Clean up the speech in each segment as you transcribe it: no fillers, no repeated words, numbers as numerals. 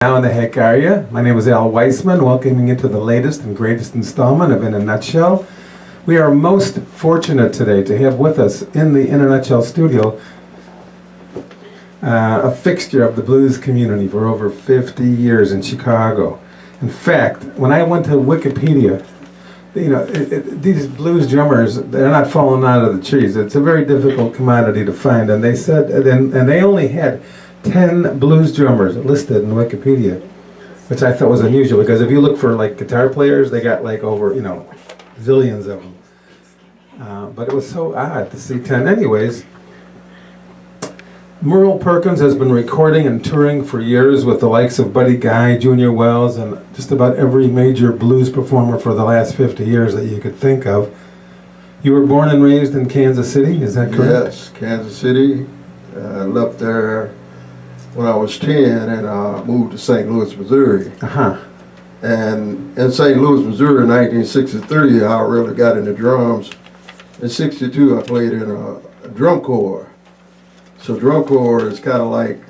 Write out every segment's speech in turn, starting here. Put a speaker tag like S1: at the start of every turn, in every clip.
S1: How in the heck are you? My name is Al Weissman, welcoming you to the latest and greatest installment of In a Nutshell. We are most fortunate today to have with us in the In a Nutshell studio a fixture of the blues community for over 50 years in Chicago. In fact, when I went to Wikipedia, these blues drummers, they're not falling out of the trees. It's a very difficult commodity to find, and they said, and they only had 10 blues drummers listed in Wikipedia, which I thought was unusual, because if you look for like guitar players, they got like over, zillions of them. But it was so odd to see 10. Anyways, Merle Perkins has been recording and touring for years with the likes of Buddy Guy, Junior Wells, and just about every major blues performer for the last 50 years that you could think of. You were born and raised in Kansas City, is that correct?
S2: Yes, Kansas City. I left there when I was 10 and moved to St. Louis, Missouri. And in St. Louis, Missouri in 1963, I really got into drums. In 62, I played in a drum corps. So drum corps is kind of like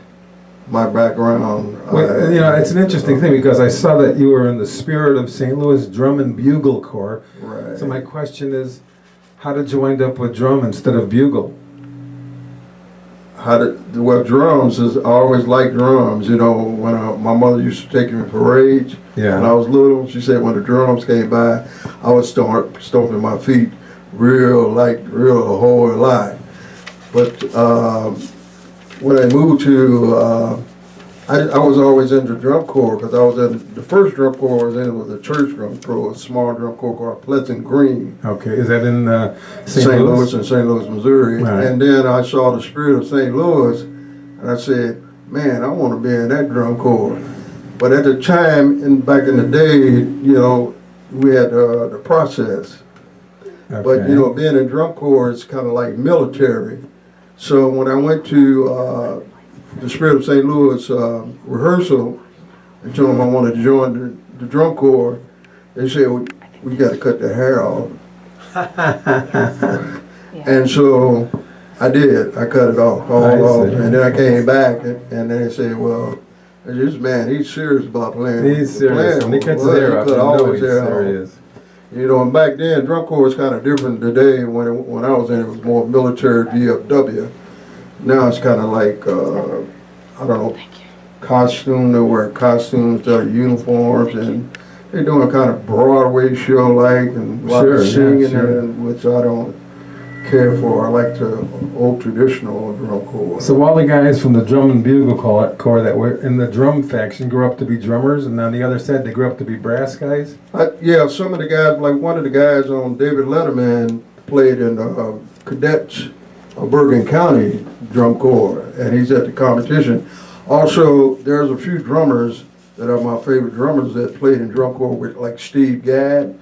S2: my background.
S1: It's an interesting thing, because I saw that you were in the Spirit of St. Louis Drum and Bugle Corps.
S2: Right.
S1: So my question is, how did you wind up with drum instead of bugle?
S2: Drums is, I always liked drums. When my mother used to take me to parades, when I was little, she said when the drums came by, I would start stomping my feet real a whole lot. But when I moved to, I was always in the drum corps, because I was in, the first drum corps I was in was a church drum corps, a small drum corps called Pleasant Green.
S1: Okay, is that in
S2: St. Louis? In St. Louis, Missouri. Right. And then I saw the Spirit of St. Louis, and I said, man, I want to be in that drum corps. But at the time, back in the day, we had the process. Okay. But being in drum corps is kind of like military. So when I went to the Spirit of St. Louis rehearsal and told them I wanted to join the drum corps, they said, we got to cut the hair off. And so I did. I cut it off, all off. And then I came back, and they said, well, this man, he's serious about playing.
S1: He's serious. When he cuts his hair off, you know he's serious.
S2: And back then, drum corps was kind of different today. When I was in it, was more military VFW. Now it's kind of like, I don't know, costume. They wear costumes, they're uniforms, and they're doing a kind of Broadway show-like, and a lot of singing, which I don't care for. I like the old traditional drum corps.
S1: So all the guys from the drum and bugle corps that were in the drum faction grew up to be drummers, and on the other side they grew up to be brass guys?
S2: Yeah, some of the guys, like one of the guys on David Letterman played in the cadets of Bergen County drum corps, and he's at the competition. Also, there's a few drummers that are my favorite drummers that played in drum corps, with like Steve Gadd,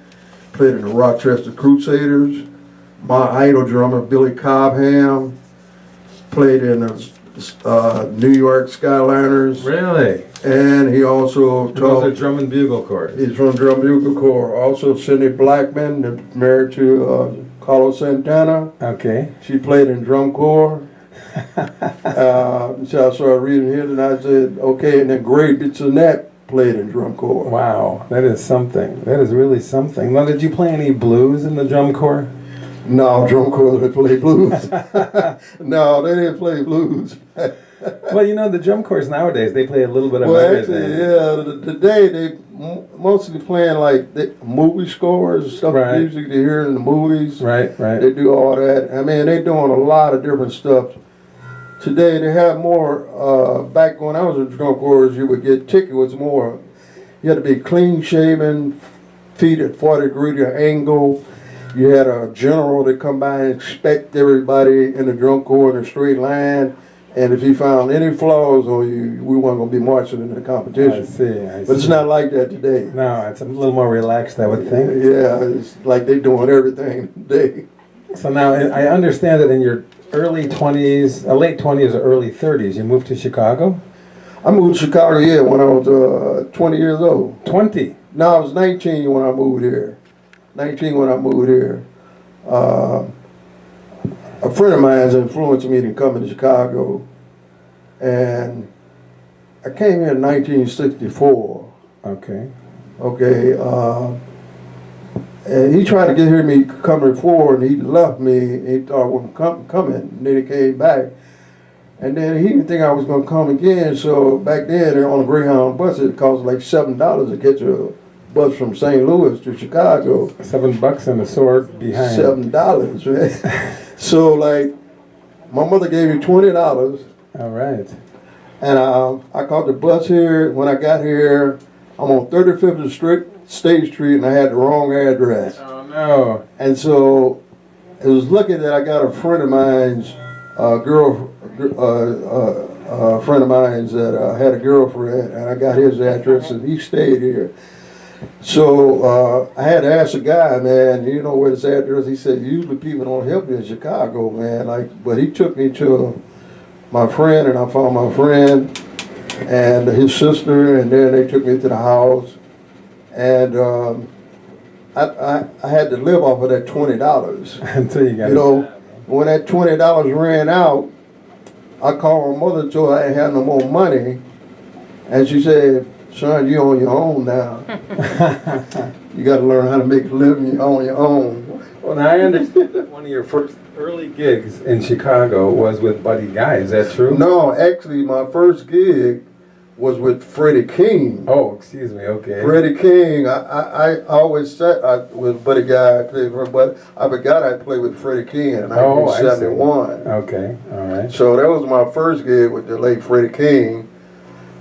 S2: played in the Rochester Crusaders. My idol drummer, Billy Cobham, played in the New York Skyliners.
S1: Really?
S2: And he also
S1: taught the drum and bugle corps.
S2: He's from drum and bugle corps. Also, Cindy Blackman, married to Carlos Santana.
S1: Okay.
S2: She played in drum corps. So I started reading here, and I said, okay. And then Gray Bissonette played in drum corps.
S1: Wow, that is something. That is really something. Now, did you play any blues in the drum corps?
S2: No, drum corps didn't play blues. No, they didn't play blues.
S1: Well, the drum corps nowadays, they play a little bit of everything.
S2: Actually, today they mostly playing like movie scores, stuff, music they hear in the movies.
S1: Right.
S2: They do all that. I mean, they're doing a lot of different stuff. Today they have more, back when I was in drum corps, you would get ticket was more, you had to be clean shaven, feet at 40-degree angle. You had a general that come by and inspect everybody in the drum corps in a straight line. And if he found any flaws on you, we weren't going to be marching in the competition.
S1: I see.
S2: But it's not like that today.
S1: No, it's a little more relaxed, I would think.
S2: Yeah, it's like they're doing everything today.
S1: So now, I understand that in your early 20s, late 20s or early 30s, you moved to Chicago?
S2: I moved to Chicago, when I was 20 years old.
S1: 20?
S2: No, I was 19 when I moved here. 19 when I moved here. A friend of mine has influenced me to come to Chicago, and I came here in 1964.
S1: Okay.
S2: Okay. And he tried to get here me come before, and he left me. He thought I wasn't coming. And then he came back. And then he didn't think I was going to come again. So back then, on a Greyhound bus, it cost like $7 to get your bus from St. Louis to Chicago.
S1: $7 and a sword behind.
S2: $7, right? So like, my mother gave me $20.
S1: All right.
S2: And I caught the bus here. When I got here, I'm on 35th Street, State Street, and I had the wrong address.
S1: Oh no.
S2: And so it was lucky that I got a friend of mine's, friend of mine's that had a girlfriend, and I got his address, and he stayed here. So I had to ask a guy, man, you know where this address? He said, usually people don't help you in Chicago, man. Like, but he took me to my friend, and I found my friend and his sister, and then they took me to the house. And I had to live off of that $20.
S1: Until you got
S2: You know, when that $20 ran out, I called my mother and told her I ain't had no more money. And she said, son, you on your own now. You got to learn how to make a living on your own.
S1: Well, now I understand that one of your first early gigs in Chicago was with Buddy Guy. Is that true?
S2: No, actually, my first gig was with Freddie King.
S1: Oh, excuse me. Okay.
S2: Freddie King. I always said I was Buddy Guy. I played for, but I forgot I played with Freddie King in 1971.
S1: Okay. All right.
S2: So that was my first gig with the late Freddie King.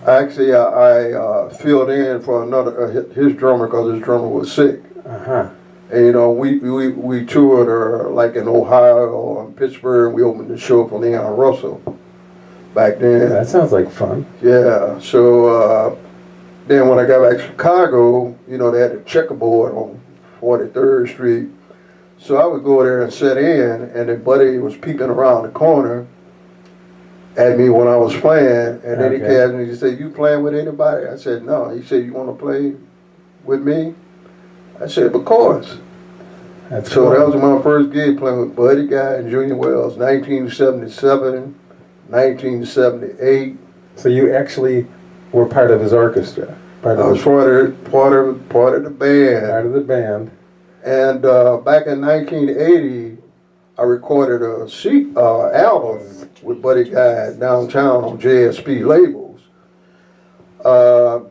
S2: Actually, I filled in for another his drummer because his drummer was sick. And you know, we toured like in Ohio or in Pittsburgh. And we opened the show for Leon Russell back then.
S1: Yeah, that sounds like fun.
S2: Yeah. So then when I got back to Chicago, you know, they had the checkerboard on 43rd Street. So I would go there and sit in, and then Buddy was peeking around the corner at me when I was playing, and then he came and he said, you playing with anybody? I said, no. He said, you want to play with me? I said, of course.
S1: That's
S2: so
S1: cool.
S2: That was my first gig playing with Buddy Guy and Junior Wells, 1977, 1978.
S1: So you actually were part of his orchestra?
S2: I was part of the band.
S1: Part of the band.
S2: And back in 1980, I recorded a album with Buddy Guy downtown on JSP Labels.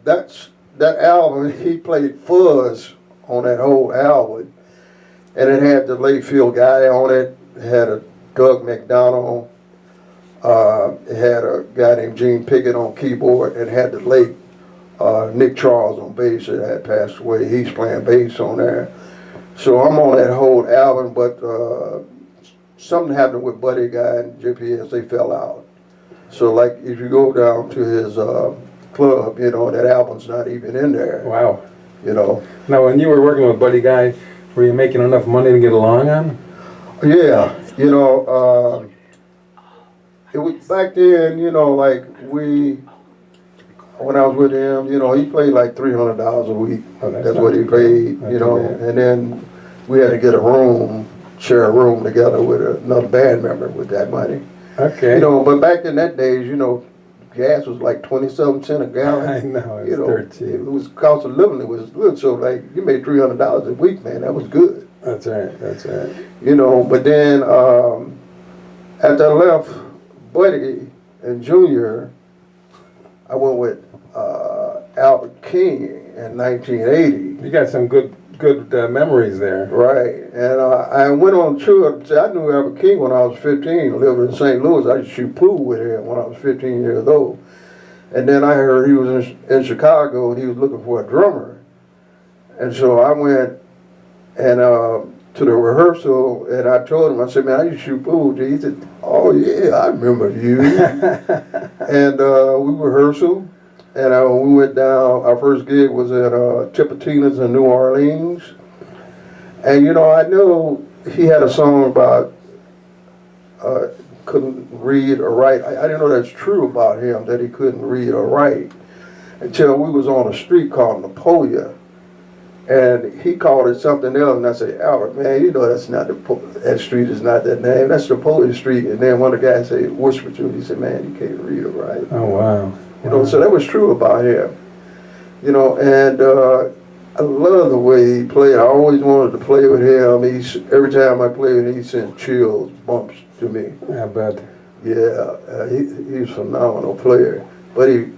S2: That album, he played fuzz on that whole album. And it had the late Phil Guy on it. It had a Doug McDonald. It had a guy named Gene Pickett on keyboard. And it had the late Nick Charles on bass that had passed away. He's playing bass on there. So I'm on that whole album, but something happened with Buddy Guy and GPS, they fell out. So like if you go down to his club, you know, that album's not even in there.
S1: Wow.
S2: You know.
S1: Now when you were working with Buddy Guy, were you making enough money to get along on?
S2: Yeah, you know, it was back then, you know, like when I was with him, you know, he played like $300 a week.
S1: Oh,
S2: that's what he paid, you know, and then we had to get a room, share a room together with another band member with that money.
S1: Okay.
S2: You know, but back in that days, you know, gas was like 27 cents a gallon.
S1: I know, it was dirt cheap.
S2: It was cost of living, it was good. So like you made $300 a week, man, that was good.
S1: That's right, that's right.
S2: You know, but then after I left Buddy and Junior, I went with Albert King in 1980.
S1: You got some good memories there.
S2: Right, and I went on tour. I knew Albert King when I was 15, living in St. Louis. I used to shoot pool with him when I was 15 years old. And then I heard he was in Chicago and he was looking for a drummer. And so I went and to the rehearsal, and I told him, I said, man, I used to shoot pool. He said, oh yeah, I remember you. And we rehearsed. And we went down, our first gig was at Tipitina's in New Orleans. And you know, I know he had a song about couldn't read or write. I didn't know that's true about him, that he couldn't read or write, until we was on a street called Napoleon. And he called it something else, and I said, Albert, man, you know that's not that street is not that name. That's Napoleon Street. And then one of the guys said, whispered to me, he said, man, you can't read or write.
S1: Oh, wow.
S2: You know, so that was true about him. You know, and I love the way he played. I always wanted to play with him. Every time I played with him, he sent chills, bumps to me.
S1: I bet.
S2: Yeah, he's a phenomenal player. But he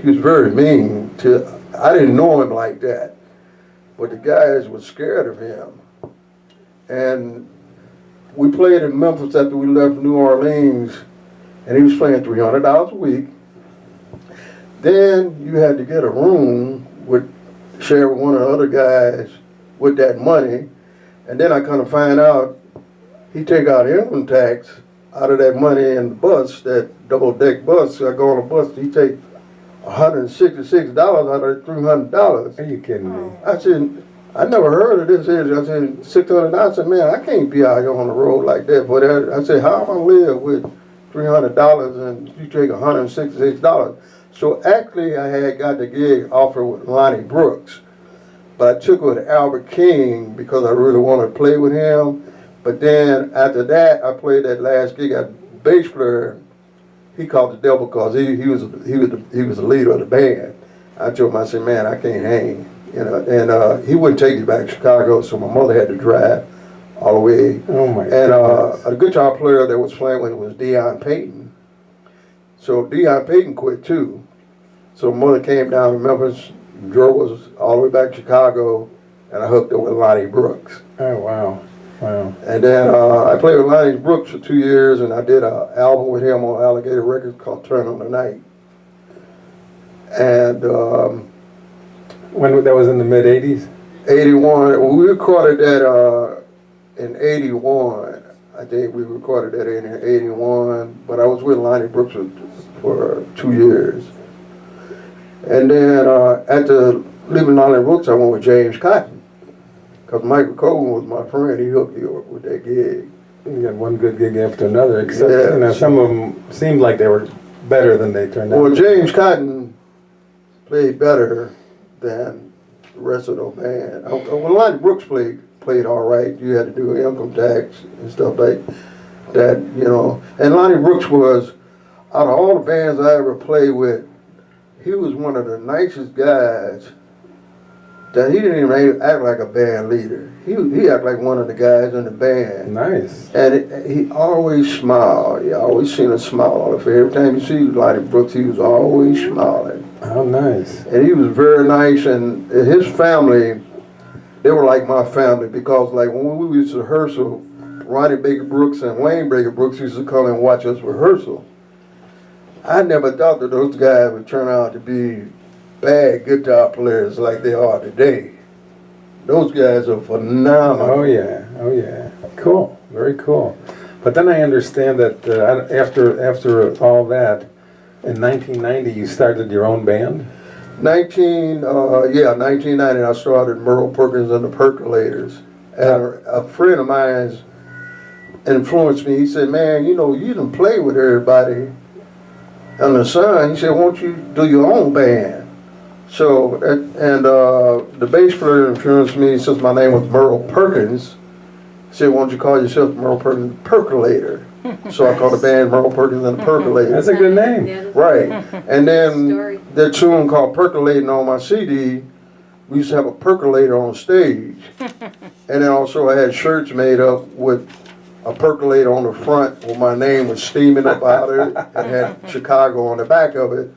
S2: was very mean to. I didn't know him like that, but the guys were scared of him. And we played in Memphis after we left New Orleans, and he was playing $300 a week. Then you had to get a room share with one of the other guys with that money, and then I kind of find out he take out income tax out of that money in the bus, that double-deck bus. So I go on a bus, he take $166 out of $300.
S1: Are you kidding me?
S2: I said, I never heard of this. I said, $600. I said, man, I can't be out here on the road like that. But I said, how am I gonna live with $300 and you take $166? So actually, I had got the gig offered with Lonnie Brooks, but I took it with Albert King because I really wanted to play with him. But then after that, I played that last gig. A bass player, he called the devil because he was the leader of the band. I told him, I said, man, I can't hang, you know. And he wouldn't take me back to Chicago, so my mother had to drive all the way.
S1: Oh my goodness.
S2: And a guitar player that was playing with him was Dion Payton. So Dion Payton quit too. So mother came down to Memphis, drove us all the way back to Chicago, and I hooked up with Lonnie Brooks.
S1: Oh, wow. Wow.
S2: And then I played with Lonnie Brooks for 2 years, and I did an album with him on Alligator Records called Turn on the Night. And
S1: when that was in the mid-'80s?
S2: 81, we recorded that in 81. I think we recorded that in 81, but I was with Lonnie Brooks for 2 years. And then after leaving Lonnie Brooks, I went with James Cotton. Because Michael Cohen was my friend, he hooked me up with that gig.
S1: You got one good gig after another, except you know, some of them seemed like they were better than they turned out.
S2: Well, James Cotton played better than the rest of the band. When Lonnie Brooks played all right, you had to do income tax and stuff like that, you know. And Lonnie Brooks was, out of all the bands I ever played with, he was one of the nicest guys. That he didn't even act like a band leader. He acted like one of the guys in the band.
S1: Nice.
S2: And he always smiled. He always seen a smile on his face. Every time you see Lonnie Brooks, he was always smiling.
S1: How nice.
S2: And he was very nice. And his family, they were like my family because like when we used to rehearsal, Ronnie Baker Brooks and Wayne Baker Brooks used to come and watch us rehearsal. I never thought that those guys would turn out to be bad guitar players like they are today. Those guys are phenomenal.
S1: Oh yeah, oh yeah. Cool, very cool. But then I understand that after all that, in 1990 you started your own band?
S2: 1990 I started Merle Perkins and the Percolators. And a friend of mine influenced me. He said, man, you know, you done play with everybody on the Sun. He said, won't you do your own band? So, the bass player influenced me since my name was Merle Perkins. He said, why don't you call yourself Merle Perkins Percolator? So I called the band Merle Perkins and the Percolators.
S1: That's a good name.
S2: Right. And then that tune called Percolating on my CD, we used to have a percolator on stage. And then also I had shirts made up with a percolator on the front where my name was steaming up out of it and had Chicago on the back of it.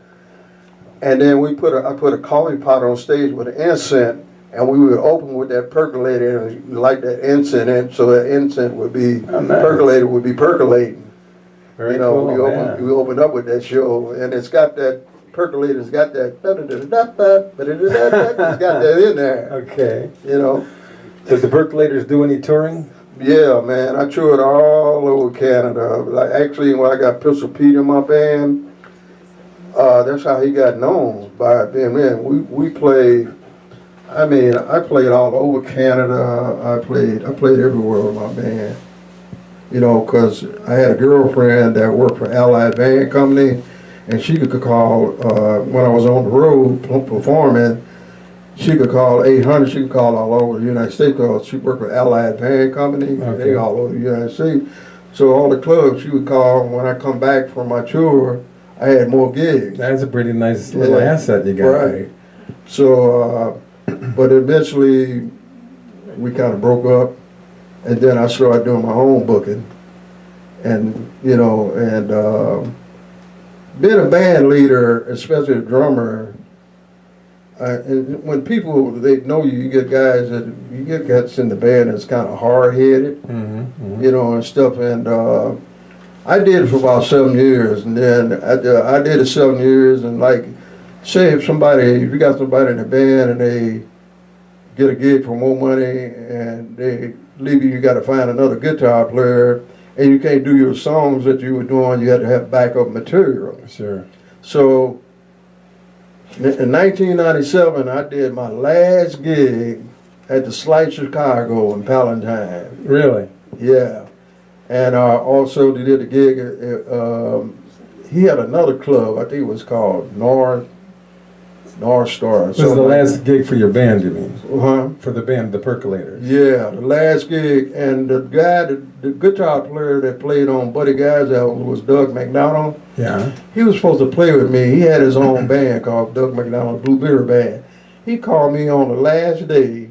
S2: And then I put a coffee pot on stage with an incense, and we would open with that percolator and light that incense in, so that incense would be percolator would be percolating.
S1: Very
S2: you know,
S1: cool,
S2: we opened up with that show, and it's got that percolator's got that it's got that in there.
S1: Okay.
S2: You know.
S1: Did the Percolators do any touring?
S2: Yeah, man, I toured all over Canada. Like actually, when I got Pistol Pete in my band. That's how he got known by being in. We played. I mean, I played all over Canada. I played everywhere with my band. You know, because I had a girlfriend that worked for Allied Van Company, and she could call when I was on the road performing. She could call 800. She could call all over the United States because she worked for Allied Van Company. Okay. They all over the United States. So all the clubs she would call when I come back from my tour. I had more gigs.
S1: That's a pretty nice little asset you got.
S2: Right. So, but eventually we kind of broke up, and then I started doing my own booking, and you know, and being a band leader, especially a drummer. And when people they know you, you get guys in the band that's kind of hard headed, you know, and stuff. And I did it for about 7 years, and then I did it 7 years, and like, say if you got somebody in the band and they get a gig for more money and they leave you got to find another guitar player, and you can't do your songs that you were doing, you had to have backup material.
S1: Sure.
S2: So in 1997, I did my last gig at the Slight Chicago in Palatine.
S1: Really?
S2: Yeah. And also they did a gig he had another club, I think it was called North Star.
S1: This is the last gig for your band, you mean?
S2: Uh-huh.
S1: For the band, the Percolators.
S2: Yeah, the last gig. And the guy, the guitar player that played on Buddy Guy's album was Doug McDonald.
S1: Yeah.
S2: He was supposed to play with me. He had his own band called Doug McDonald Blueberry Band. He called me on the last day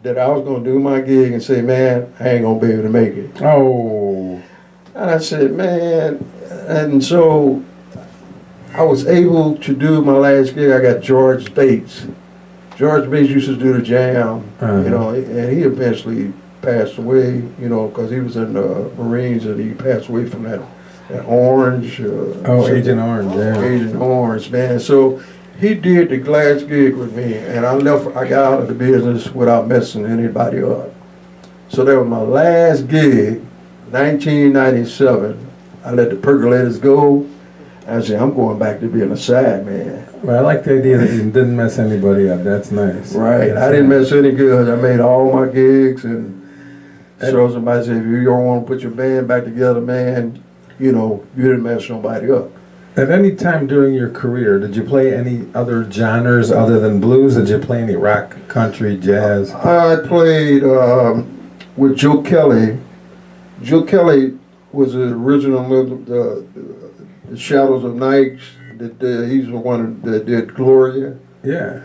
S2: that I was going to do my gig and say, man, I ain't going to be able to make it.
S1: Oh.
S2: And I said, man, and so I was able to do my last gig. I got George Bates. George Bates used to do the jam, you know, and he eventually passed away, you know, because he was in the Marines and he passed away from that Orange.
S1: Agent Orange, yeah.
S2: Agent Orange, man. So he did the last gig with me, and I got out of the business without messing anybody up. So that was my last gig, 1997. I let the Percolators go. I said, I'm going back to being a side man.
S1: Well, I like the idea that you didn't mess anybody up. That's nice.
S2: Right. I didn't mess any good. I made all my gigs, and so somebody said, if you don't want to put your band back together, man, you know, you didn't mess nobody up.
S1: At any time during your career, did you play any other genres other than blues? Did you play any rock, country, jazz?
S2: I played with Joe Kelly. Joe Kelly was the original of the Shadows of Night. He's the one that did Gloria.
S1: Yeah.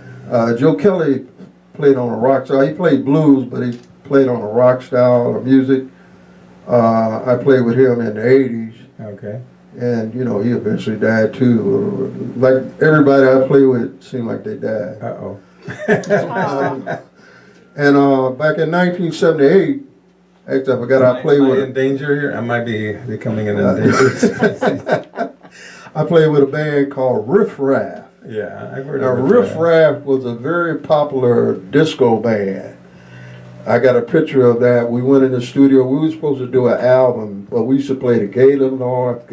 S2: Joe Kelly played on a rock style. He played blues, but he played on a rock style of music. I played with him in the 80s.
S1: Okay.
S2: And, you know, he eventually died too. Like everybody I play with seemed like they died.
S1: Uh-oh.
S2: And back in 1978, actually I forgot I played with...
S1: Am I in danger here? I might be becoming an endangered species.
S2: I played with a band called Riff Raff.
S1: Yeah, I've heard
S2: Now,
S1: of
S2: Riff Raff was a very popular disco band. I got a picture of that. We went in the studio. We were supposed to do an album, but we used to play the Gala North,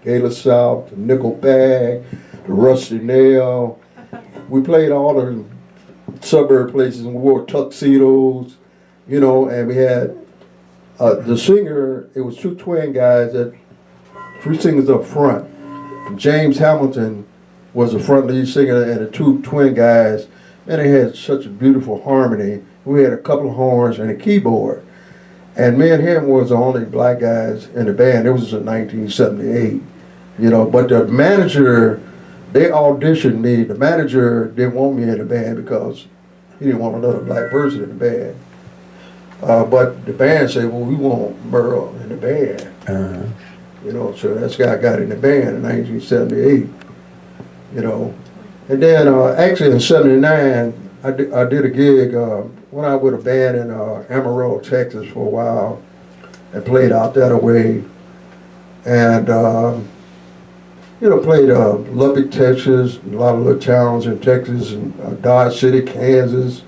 S2: Gala South, the Nickel Bag, the Rusty Nail. We played all the suburb places and we wore tuxedos, you know, and we had the singer, it was two twin guys, three singers up front. James Hamilton was the front lead singer and the two twin guys, and they had such a beautiful harmony. We had a couple of horns and a keyboard. And me and him was the only black guys in the band. It was in 1978, you know, but the manager, they auditioned me. The manager didn't want me in the band because he didn't want another black person in the band. But the band said, well, we want Merle in the band. You know, so that's guy got in the band in 1978, you know. And then actually in 79, I did a gig, went out with a band in Amarillo, Texas for a while and played out that way. And, you know, played Lubbock, Texas, a lot of little towns in Texas, and Dodge City, Kansas.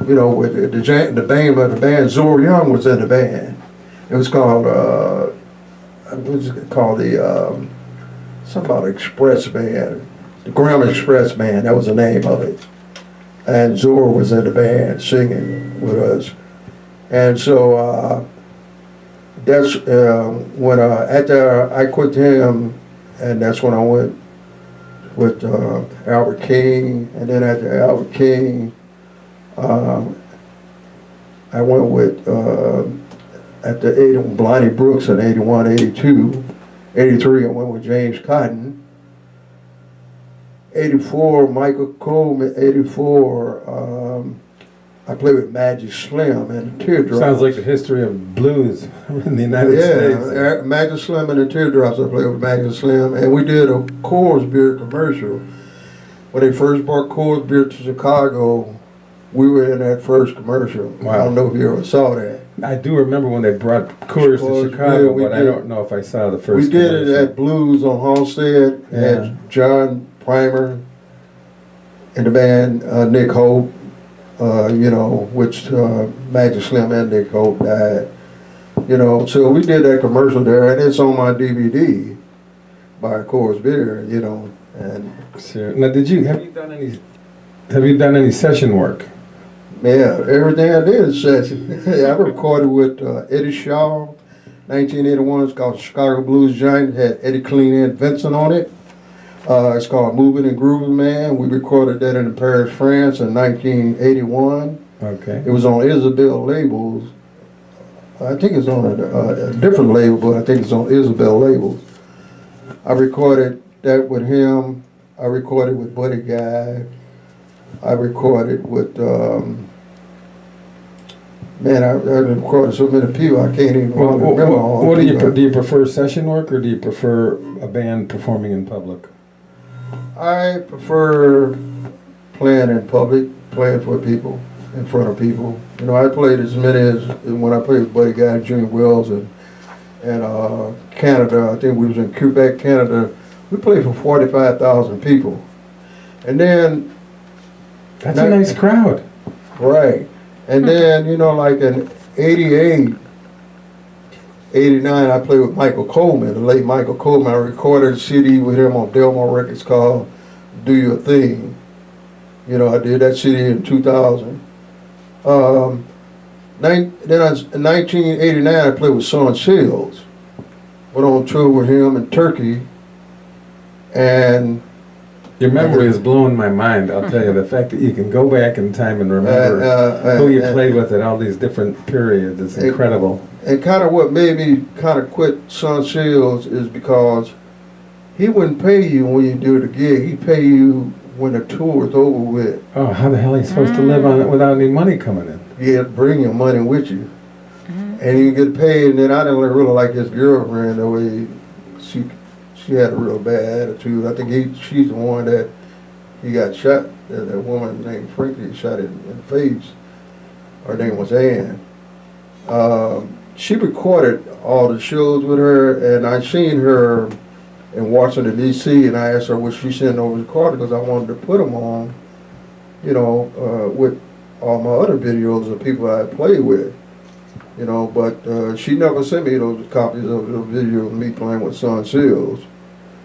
S2: You know, with the name of the band, Zora Young was in the band. It was called, what was it called? Something about Express Band. The Graham Express Band, that was the name of it. And Zora was in the band singing with us. And so that's when after I quit him, and that's when I went with Albert King. And then after Albert King, I went with after Blondie Brooks in 81, 82, 83, I went with James Cotton. '84, Michael Coleman. '84, I played with Magic Slim and the Teardrops.
S1: Sounds like the history of blues in the United States.
S2: Yeah, Magic Slim and the Teardrops. I played with Magic Slim, and we did a Coors beer commercial. When they first brought Coors beer to Chicago, we were in that first commercial.
S1: Wow.
S2: I don't know if you ever saw that.
S1: I do remember when they brought Coors to Chicago, but I don't know if I saw the first.
S2: We did it at Blues on Halstead.
S1: Yeah.
S2: Had John Primer in the band, Nick Hope. Which Magic Slim and Nick Hope died. So we did that commercial there, and it's on my DVD by Coors Beer. And
S1: sure. Now, have you done any session work?
S2: yeah, everything I did is session. I recorded with Eddie Shaw, 1981. It's called Chicago Blues Giant. It had Eddie Clean and Vincent on it. It's called Moving and Grooving Man. We recorded that in Paris, France in 1981.
S1: Okay.
S2: It was on Isabel Labels. I think it's on a different label, but I think it's on Isabel Labels. I recorded that with him. I recorded with Buddy Guy. I recorded with, I recorded so many people I can't even remember all.
S1: What do you prefer session work, or do you prefer a band performing in public?
S2: I prefer playing in public, playing for people, in front of people. I played as many as when I played with Buddy Guy, Junior Wells, and Canada. I think we was in Quebec, Canada. We played for 45,000 people. And then...
S1: That's a nice crowd.
S2: Right. And then, like in 88, 89, I played with Michael Coleman, the late Michael Coleman. I recorded a CD with him on Delmore Records called Do Your Thing. I did that CD in 2000. Then in 1989, I played with Son Shields. Went on tour with him in Turkey. And
S1: your memory is blowing my mind, I'll tell you. The fact that you can go back in time and remember who you played with at all these different periods is incredible.
S2: And kind of what made me kind of quit Son Shields is because he wouldn't pay you when you do the gig. He'd pay you when the tour was over with.
S1: Oh, how the hell are you supposed to live on it without any money coming in?
S2: You had to bring your money with you. And you get paid, and then I didn't really like his girlfriend the way she had a real bad attitude. I think she's the one that he got shot. That woman named Frankie shot in the face. Her name was Ann. She recorded all the shows with her, and I seen her in Washington, D.C., and I asked her would she send over the recording because I wanted to put them on, with all my other videos of people I played with. But she never sent me those copies of the video of me playing with Son Shields.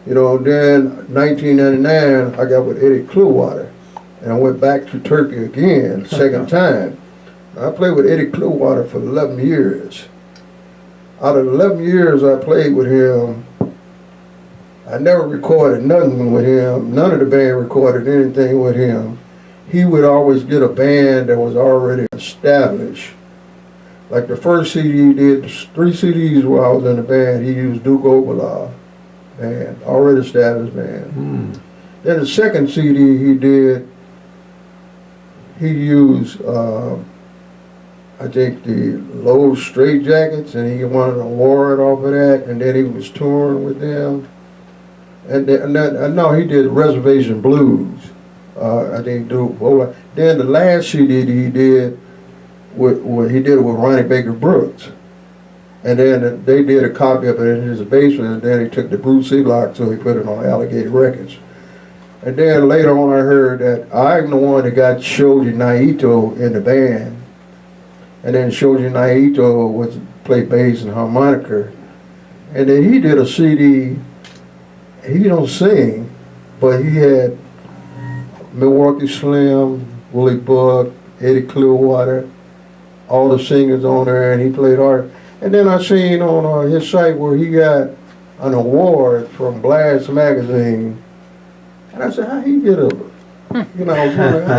S2: Then 1999, I got with Eddie Clearwater, and I went back to Turkey again, second time. I played with Eddie Clearwater for 11 years. Out of 11 years I played with him, I never recorded nothing with him. None of the band recorded anything with him. He would always get a band that was already established. Like the first CD he did, 3 CDs while I was in the band, he used Duke Oberlauf band, already established band. Then the second CD he did, he used, I think, the Low Straight Jackets, and he won an award off of that, and then he was touring with them. And no, he did Reservation Blues. I think Duke Oberlauf. Then the last CD he did, he did it with Ronnie Baker Brooks. And then they did a copy of it in his basement, and then he took the Bruce Sealock, so he put it on Alligator Records. And then later on I heard that I'm the one that got Shoji Naito in the band. And then Shoji Naito played bass and harmonica. And then he did a CD, he don't sing, but he had Milwaukee Slim, Willie Buck, Eddie Clearwater, all the singers on there, and he played art. And then I seen on his site where he got an award from Blast Magazine, and I said, how he get a, how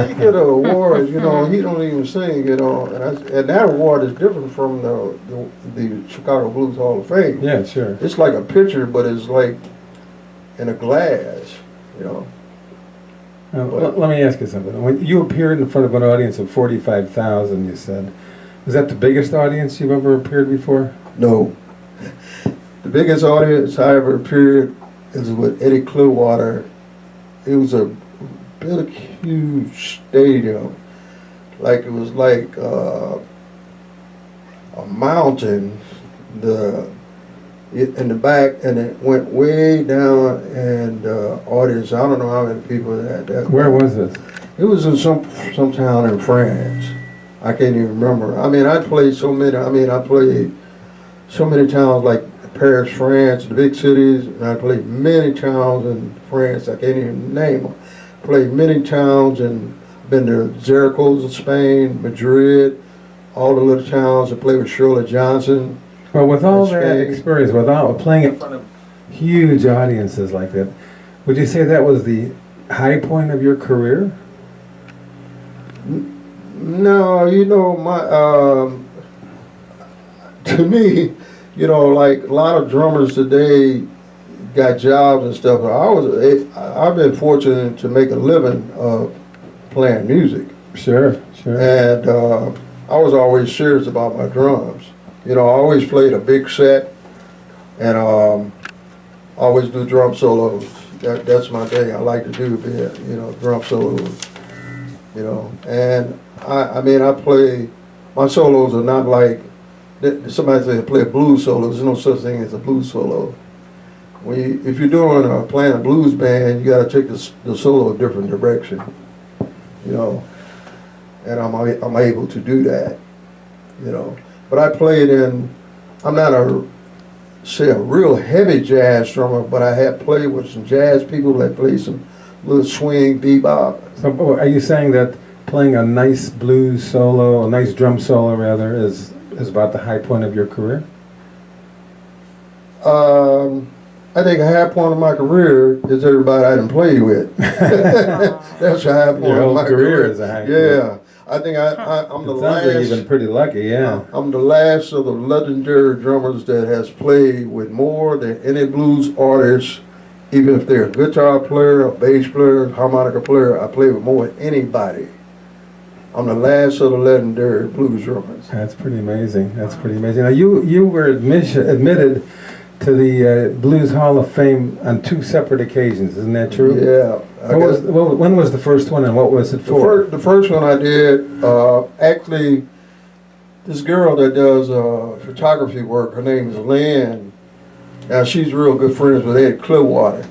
S2: he get an award? He don't even sing, and that award is different from the Chicago Blues Hall of Fame.
S1: Yeah, sure.
S2: It's like a picture, but it's like in a glass,
S1: Let me ask you something. When you appeared in front of an audience of 45,000, you said, was that the biggest audience you've ever appeared before?
S2: No. The biggest audience I ever appeared is with Eddie Clearwater. It was a big, huge stadium. Like it was like a mountain in the back, and it went way down, and the audience, I don't know how many people that.
S1: Where was this?
S2: It was in some town in France. I can't even remember. I mean, I played so many. I played so many towns like Paris, France, the big cities, and I played many towns in France. I can't even name them. Played many towns and been to Zaragoza, in Spain, Madrid, all the little towns. I played with Shirley Johnson.
S1: Well, with all that experience, without playing in front of huge audiences like that, would you say that was the high point of your career?
S2: No, to me, like a lot of drummers today got jobs and stuff. I've been fortunate to make a living playing music.
S1: Sure.
S2: And I was always serious about my drums. I always played a big set, and always do drum solos. That's my thing. I like to do, drum solos. And I play. My solos are not like somebody say play a blues solo. There's no such thing as a blues solo. If you're playing a blues band, you got to take the solo a different direction. And I'm able to do that. But I played I'm not a real heavy jazz drummer, but I have played with some jazz people that play some little swing, bebop.
S1: So are you saying that playing a nice blues solo, a nice drum solo rather, is about the high point of your career?
S2: I think a high point of my career is everybody I didn't play with. That's a high point
S1: Your
S2: of
S1: whole
S2: my
S1: career is a high point.
S2: Yeah. I think I'm the last.
S1: Sounds like you've been pretty lucky, yeah.
S2: I'm the last of the legendary drummers that has played with more than any blues artist, even if they're a guitar player, a bass player, harmonica player. I play with more than anybody. I'm the last of the legendary blues drummers.
S1: That's pretty amazing. Now you were admitted to the Blues Hall of Fame on 2 separate occasions, isn't that true?
S2: Yeah.
S1: When was the first one, and what was it for?
S2: The first one I did, actually, this girl that does photography work, her name is Lynn. Now, she's real good friends with Eddie Clearwater.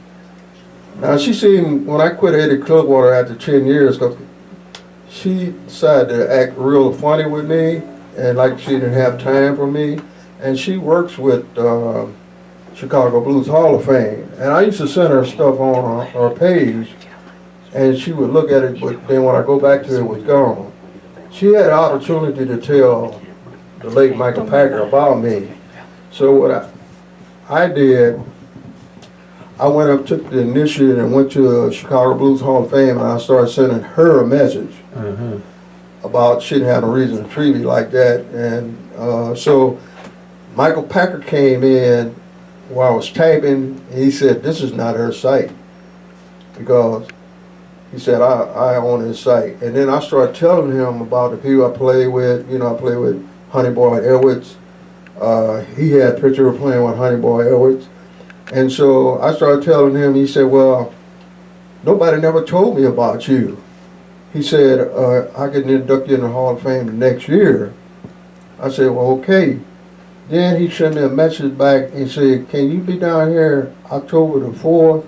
S2: Now, she seen, when I quit Eddie Clearwater after 10 years, because she decided to act real funny with me, and like she didn't have time for me, and she works with Chicago Blues Hall of Fame. And I used to send her stuff on her page, and she would look at it, but then when I go back to it, it was gone. She had an opportunity to tell the late Michael Packer about me. So what I did, I went up, took the initiative, and went to Chicago Blues Hall of Fame, and I started sending her a message about she didn't have a reason to treat me like that. And so Michael Packer came in while I was typing, and he said, "This is not her site," because he said, I own his site. And then I started telling him about the people I play with. I play with Honey Boy Edwards. He had a picture of playing with Honey Boy Edwards. And so I started telling him, he said, "Well, nobody never told me about you." He said, "I can induct you in the Hall of Fame next year." I said, "Well, okay." Then he sent me a message back and said, "Can you be down here October the 4th?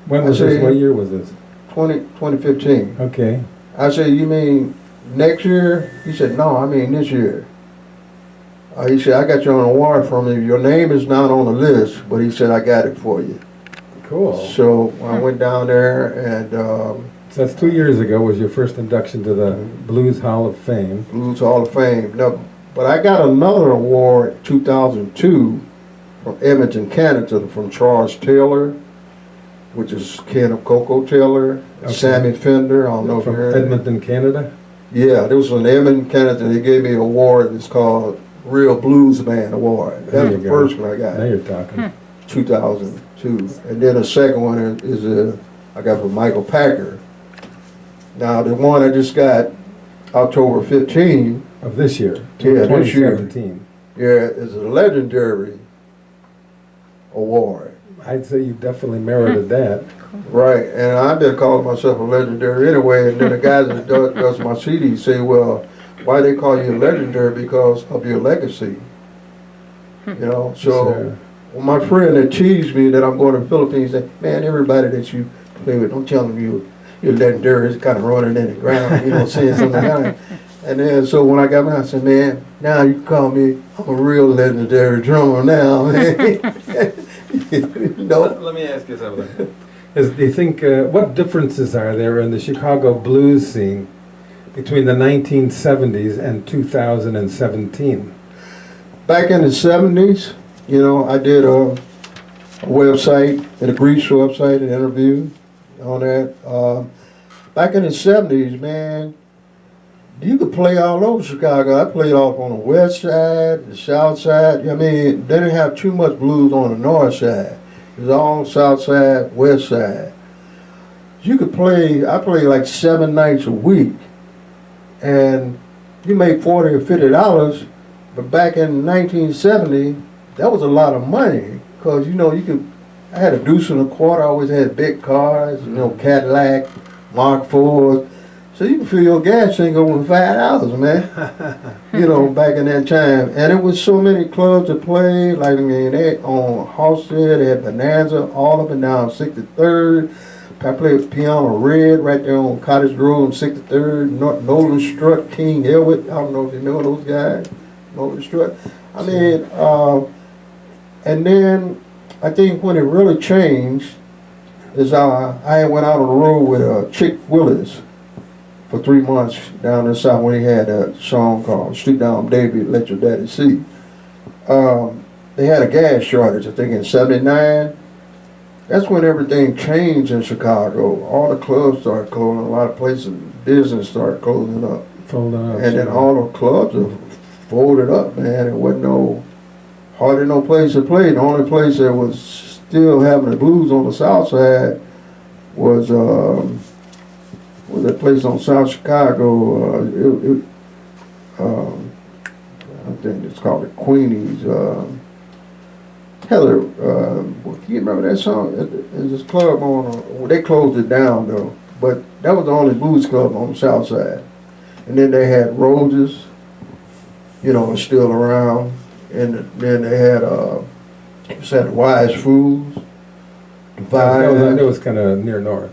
S1: When was this? What year was this?
S2: 2015.
S1: Okay.
S2: I said, "You mean next year?" He said, "No, I mean this year." He said, "I got you on a warrant from you. Your name is not on the list, but he said, I got it for you."
S1: Cool.
S2: So I went down there, and
S1: so that's 2 years ago was your first induction to the Blues Hall of Fame.
S2: Blues Hall of Fame. No, but I got another award in 2002 from Edmonton, Canada, from Charles Taylor, which is kin of Coco Taylor, okay. Sammy Fender. I don't know if you heard
S1: Edmonton, Canada?
S2: Yeah, this was in Edmonton, Canada. They gave me an award. It's called Real Blues Man Award. That's the first one I got.
S1: Now you're talking.
S2: 2002. And then the second one is I got from Michael Packer. Now, the one I just got October 15,
S1: Of this year,
S2: Yeah, this year.
S1: 2017.
S2: yeah, is a legendary award.
S1: I'd say you definitely merited that.
S2: Right, and I've been calling myself a legendary anyway, and then the guys that does my CD say, well, why they call you legendary? Because of your legacy. You know, so
S1: Sure.
S2: well, my friend that teased me that I'm going to the Philippines said, man, everybody that you play with, don't tell them you're legendary. It's kind of running in the ground, you know, saying something like that. And then, so when I got back, I said, man, now you can call me, I'm a real legendary drummer now, man. You know?
S1: Let me ask you something. Do you think, what differences are there in the Chicago blues scene between the 1970s and 2017?
S2: Back in the 70s, you know, I did a website, a Greece website, an interview on that. Back in the 70s, man, you could play all over Chicago. I played off on the west side, the south side. I mean, they didn't have too much blues on the north side. It was all south side, west side. You could play, I played like 7 nights a week. And you made $40 or $50. But back in 1970, that was a lot of money. Because, you know, I had a deuce and a quarter. I always had big cars, you know, Cadillac, Mark IV. So you can fill your gas tank over $5, man. You know, back in that time. And it was so many clubs to play. Like, I mean, they on Halstead, they had Bonanza, all up and down 63rd. I played Piano Red right there on Cottage Grove on 63rd. Nolan Strutt, King Elwood. I don't know if you know those guys. Nolan Strutt. I mean, and then I think when it really changed is I went out on the road with Chick Willis for 3 months down in South when he had a song called Street Down Baby, Let Your Daddy See. They had a gas shortage, I think in 79. That's when everything changed in Chicago. All the clubs started closing, a lot of places, business started closing up.
S1: Folding up.
S2: And then all the clubs are folded up, man. There wasn't hardly no place to play. The only place that was still having the blues on the south side was that place on South Chicago. I think it's called the Queenies. Heather, can you remember that song? There's this club they closed it down though, but that was the only blues club on the south side. And then they had Roses, you know, still around. And then they had, Wise Fools, Divine.
S1: That was kind of near north.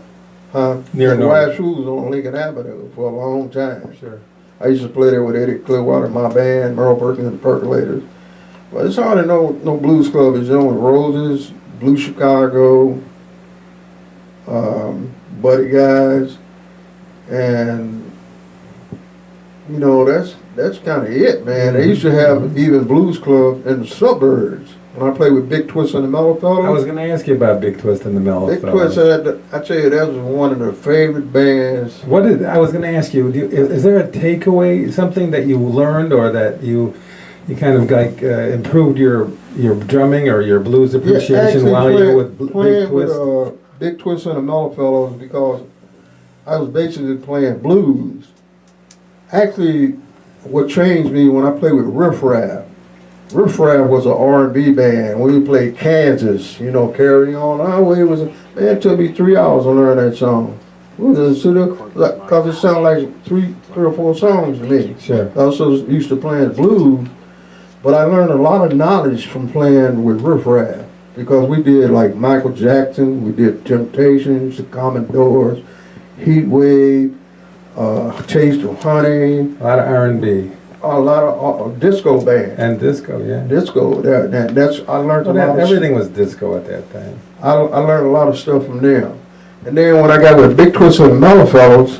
S2: Huh?
S1: Near north.
S2: Wise Fools on Lincoln Avenue for a long time.
S1: Sure.
S2: I used to play there with Eddie Clearwater, my band, Merle Perkins and the Percolators. But it's hard to know no blues club is on Roses, Blue Chicago, Buddy Guys, and you know that's kind of it, man. They used to have even blues clubs in the suburbs. When I played with Big Twist and the Mellow Fellows.
S1: I was going to ask you about Big Twist and the Mellow
S2: Big
S1: Fellows.
S2: Twist, I tell you, that was one of the favorite bands.
S1: I was going to ask you, is there a takeaway, something that you learned or that you kind of like improved your drumming or your blues appreciation while you were with Big Twist?
S2: With Big Twist and the Mellow Fellows because I was basically playing blues. Actually, what changed me when I played with Riff Raff. Riff Raff was an R&B band. We played Kansas, you know, Carry On Our Way. It took me 3 hours to learn that song. Because it sounded like three or four songs to me.
S1: Sure.
S2: I was so used to playing blues. But I learned a lot of knowledge from playing with Riff Raff. Because we did like Michael Jackson, we did Temptations, the Commodores, Heat Wave, Taste of Honey.
S1: A lot of R&B.
S2: A lot of disco bands.
S1: And disco, yeah.
S2: Disco. I learned a lot.
S1: Everything was disco at that time.
S2: I learned a lot of stuff from them. And then when I got with Big Twist and the Mellow Fellows,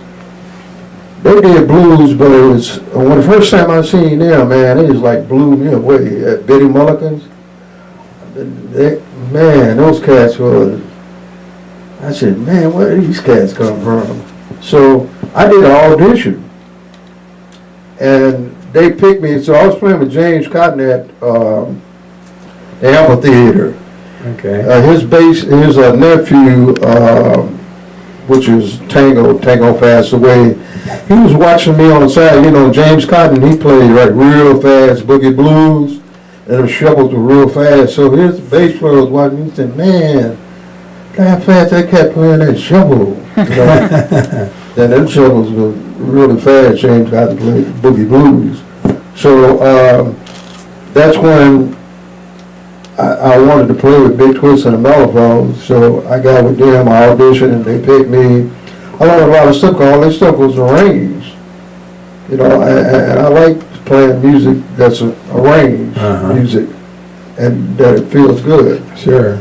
S2: they did blues, but it was when the first time I seen them, man, it just like blew me away. At Betty Mulligan's, man, those cats were. I said, man, where did these cats come from? So I did an audition, and they picked me. So I was playing with James Cotton at the amphitheater.
S1: Okay.
S2: His nephew which is tango. Tango passed away. He was watching me on the side. You know, James Cotton, he played like real fast boogie blues, and the shovels were real fast. So his bass player was watching me. He said, "Man, look how fast that cat playing that shovel." You know? And them shovels were really fast. James Cotton played boogie blues. So that's when I wanted to play with Big Twist and the Mellophones, so I got with them, I auditioned, and they picked me. I learned a lot of stuff, all this stuff was arranged. You know, and I like playing music that's arranged music, and that it feels good.
S1: Sure.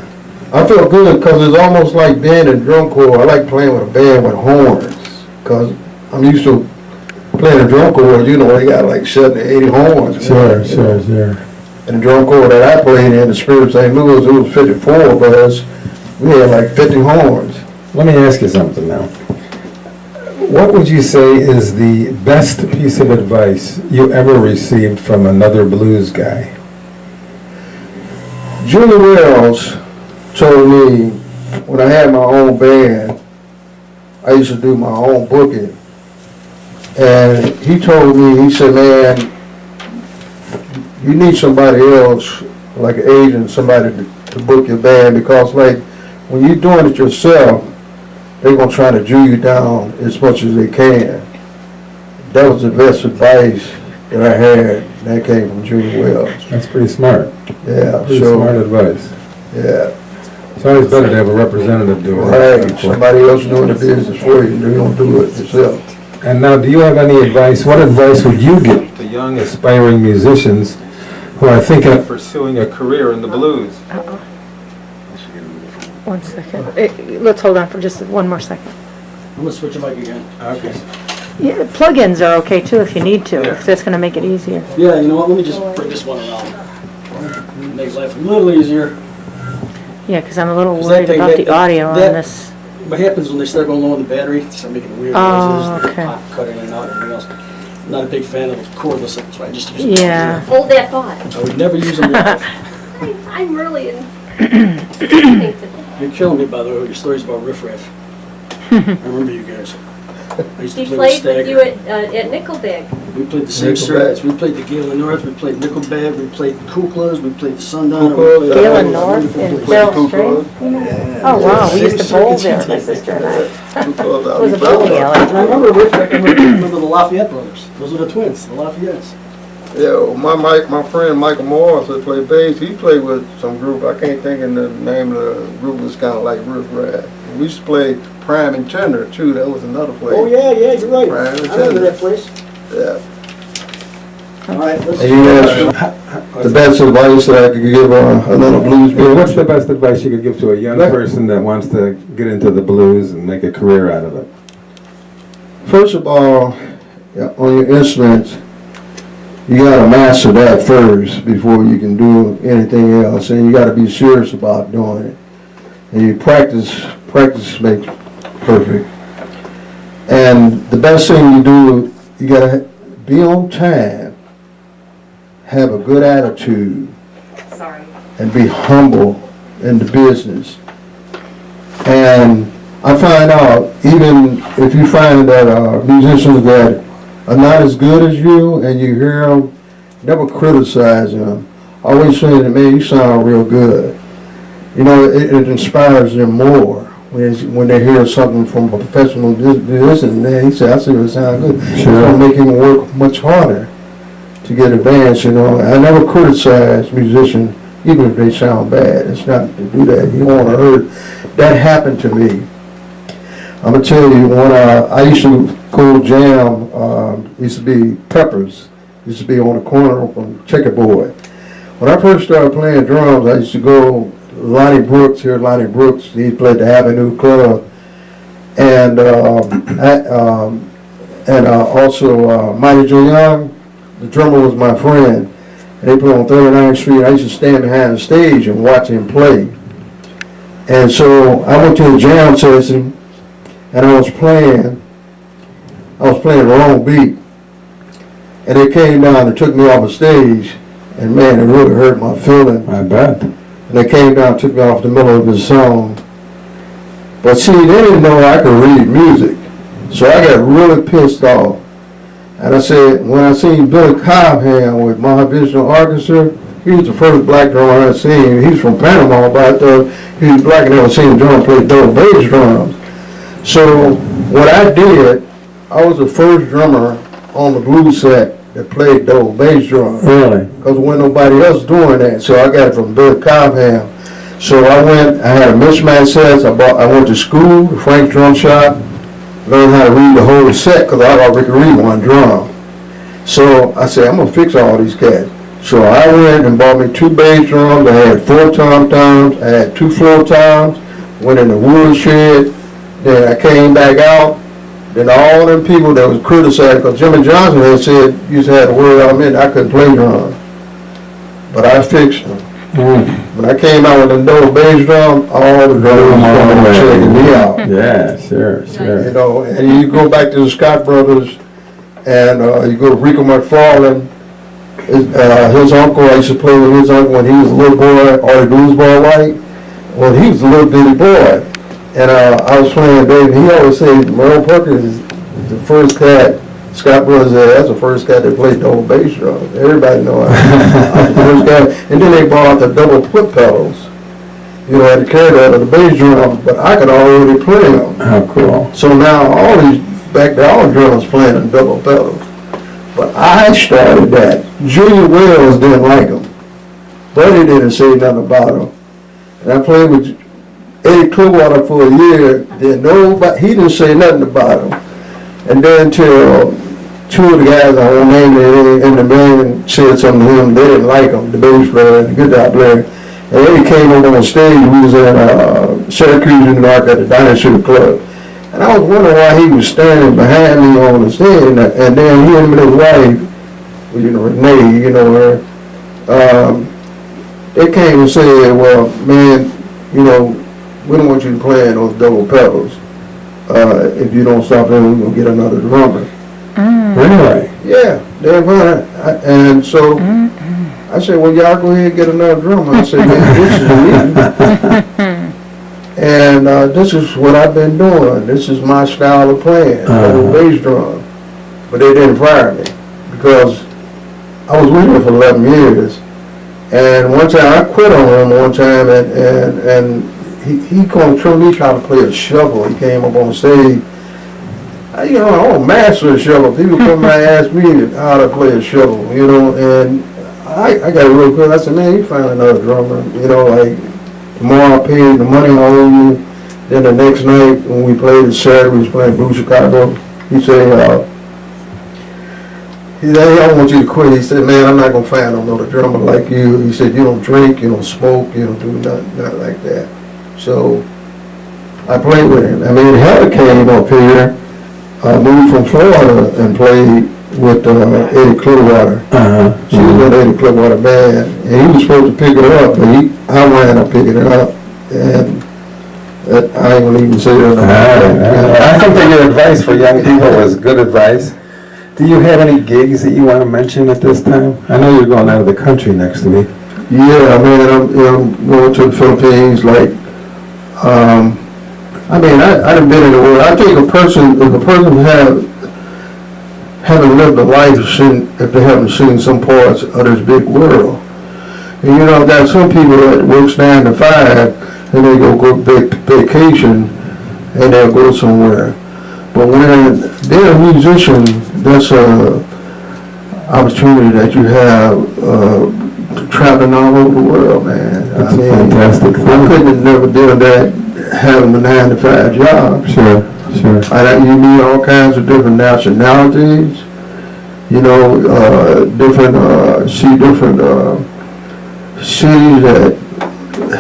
S2: I feel good because it's almost like being in drum corps. I like playing with a band with horns, because I'm used to playing a drum corps, you know, they got like 70, 80 horns.
S1: Sure, sure.
S2: And the drum corps that I played in, the Spirit of St. Louis, it was 54 of us. We had like 50 horns.
S1: Let me ask you something now. What would you say is the best piece of advice you ever received from another blues guy?
S2: Julie Wells told me when I had my own band, I used to do my own booking. And he told me, he said, "Man, you need somebody else, like an agent, somebody to book your band, because like when you're doing it yourself, they're gonna try to Jew you down as much as they can." That was the best advice that I had. That came from Julie Wells.
S1: That's pretty smart.
S2: Yeah,
S1: Pretty smart advice.
S2: Yeah.
S1: It's always better to have a representative do it.
S2: Right, somebody else doing the business for you, you don't do it yourself.
S1: And now, do you have any advice? What advice would you give to young aspiring musicians who are thinking of pursuing a career in the blues?
S3: One second. Let's hold on for just one more second.
S4: I'm gonna switch the mic again.
S1: Okay.
S3: Yeah, plug-ins are okay too if you need to,
S1: Yeah.
S3: if that's going to make it easier.
S4: Yeah, you know what, let me just bring this one around. Make life a little easier.
S3: Yeah, because I'm a little
S4: 'Cause
S3: worried
S4: that thing-
S3: about the
S4: that-
S3: audio on
S4: that-
S3: this.
S4: What happens when they start going low on the battery, they start making weird
S3: Oh,
S4: noises,
S3: okay.
S4: pop cutting in and out and everything else. I'm not a big fan of cordless, that's why I just use it.
S3: Yeah.
S5: Hold that thought.
S4: I would never use them live.
S5: I'm really in.
S4: You're killing me, by the way, with your stories about Riff Raff. I remember you guys. I used to
S5: He
S4: play
S5: played
S4: Stagger.
S5: with you at Nickelback.
S4: We played the same
S2: Nickelback.
S4: circuits. We played the Gale of North, we played Nickelback, we played the Kuklas, we played the Sundowner.
S2: Kuklas,
S4: we played
S3: Gale
S4: all
S3: and
S4: those
S3: North
S4: wonderful
S3: and
S4: places.
S3: Beryl Street. Oh, wow, we used to bowl there, my sister and I. It was a bowling alley.
S4: And I remember Riff Raff, I remember the Lafayette brothers. Those were the twins, the Lafayettes.
S2: Yeah, well, my friend Michael Morris that played bass, he played with some group, I can't think of the name of the group, was kind of like Riff Raff. We used to play Prime and Tender too, that was another place.
S4: Oh, yeah, you're right.
S2: Right,
S4: I remember that place.
S2: Yeah.
S4: All right, let's.
S2: And you asked the best advice that I could give another blues
S1: Yeah, what's
S2: musician.
S1: the best advice you could give to a young person that wants to get into the blues and make a career out of it?
S2: First of all, on your instruments, you gotta master that first before you can do anything else, and you gotta be serious about doing it. And you practice makes perfect. And the best thing you do, you gotta be on time, have a good attitude,
S5: Sorry.
S2: and be humble in the business. And I find out, even if you find that musicians that are not as good as you, and you hear them, never criticize them. Always say to me, "You sound real good." You know, it inspires them more when they hear something from a professional musician. Man, he said, "I see it sound good." It's gonna make him work much harder to get advanced. You know, I never criticize musicians, even if they sound bad. It's not to do that. You want to hurt. That happened to me. I'm gonna tell you, when I used to go jam, used to be Peppers, used to be on the corner from Checkerboard. When I first started playing drums, I used to go Lonnie Brooks, he played the Avenue Club, and also Mighty Joe Young, the drummer was my friend, and they played on 39th Street. I used to stand behind the stage and watch him play. And so I went to a jam session, and I was playing the wrong beat. And they came down and took me off the stage, and man, it really hurt my feelings.
S1: I bet.
S2: And they came down and took me off the middle of the song. But see, they didn't know I could read music. So I got really pissed off. And I said, when I seen Billy Cobham with Mahavishnu Orchestra, he was the first black drummer I seen. He's from Panama, but I thought he was black and never seen a drummer play double bass drums. So what I did, I was the first drummer on the blues set that played double bass drums.
S1: Really?
S2: Because there wasn't nobody else doing that. So I got it from Billy Cobham. So I had a mismatch set. I went to school, the Frank Drum Shop, learned how to read the whole set because I already could read one drum. So I said, I'm going to fix all these cats. So I went and bought me 2 bass drums. I had 4 tom-toms. I had 2 floor toms. Went in the wood shed. Then I came back out. Then all them people that was criticized, because Jimmy Johnson had said, used to have the word I meant, I couldn't play drums. But I fixed them. When I came out with a double bass drum, all the drums started checking me out.
S1: Yeah, sure.
S2: You know, and you go back to the Scott brothers, and you go to Rico McFarlane. His uncle, I used to play with his uncle when he was a little boy, or the blues boy white. Well, he was a little bitty boy, and I was playing Dave. He always said Merle Perkins is the first cat. Scott Brothers said that's the first cat that played double bass drum. Everybody know I was the first guy. And then they brought out the double foot pedals. You know, I had to carry that on the bass drum, but I could already play them.
S1: How cool.
S2: So now all these back there, all the drummers playing in double pedals. But I started that. Junior Wells didn't like them. Buddy didn't say nothing about them. And I played with Eddie Clearwater for a year. Then nobody, he didn't say nothing about them. And then until 2 of the guys, I won't name it, and the man said something to him, they didn't like him, the bass player and the guitar player. And Eddie came over on stage, we was at Syracuse, New York at the Dinosaur Club. And I was wondering why he was standing behind me on the stage, and then he and his wife, you know, Renee, you know her, they came and said, well, man, you know, we don't want you to play in those double pedals. If you don't stop them, we're going to get another drummer.
S1: Really?
S2: Yeah, they're fine. And so I said, well, y'all go ahead and get another drummer. I said, man, this is me. And this is what I've been doing. This is my style of playing, double bass drum. But they didn't fire me because I was with him for 11 years. And one time, I quit on him one time, and he called me trying to play a shovel. He came up on stage. You know, I don't master a shovel. People come and ask me how to play a shovel, you know, and I got real good. I said, man, you find another drummer. You know, like, tomorrow I pay the money I owe you. Then the next night, when we played the Saturday, we was playing Blue Chicago, he said, I don't want you to quit. He said, man, I'm not going to find another drummer like you. He said, you don't drink, you don't smoke, you don't do nothing like that. So I played with him. I mean, Heather came up here, moved from Florida and played with Eddie Clearwater. She was in Eddie Clearwater band, and he was supposed to pick her up, but I wound up picking her up. And I ain't going to even say that.
S1: I think that your advice for young people was good advice. Do you have any gigs that you want to mention at this time? I know you're going out of the country next week.
S2: Yeah, man, I'm going to the Philippines. Like, I mean, I've been in the world. I think if a person haven't lived a life if they haven't seen some parts of this big world. And you know, there's some people that works 9 to 5 and they go vacation and they'll go somewhere. But when they're a musician, that's a opportunity that you have traveling all over the world, man.
S1: That's fantastic.
S2: I couldn't have never done that having a 9 to 5 job.
S1: Sure.
S2: You meet all kinds of different nationalities, you know, different cities that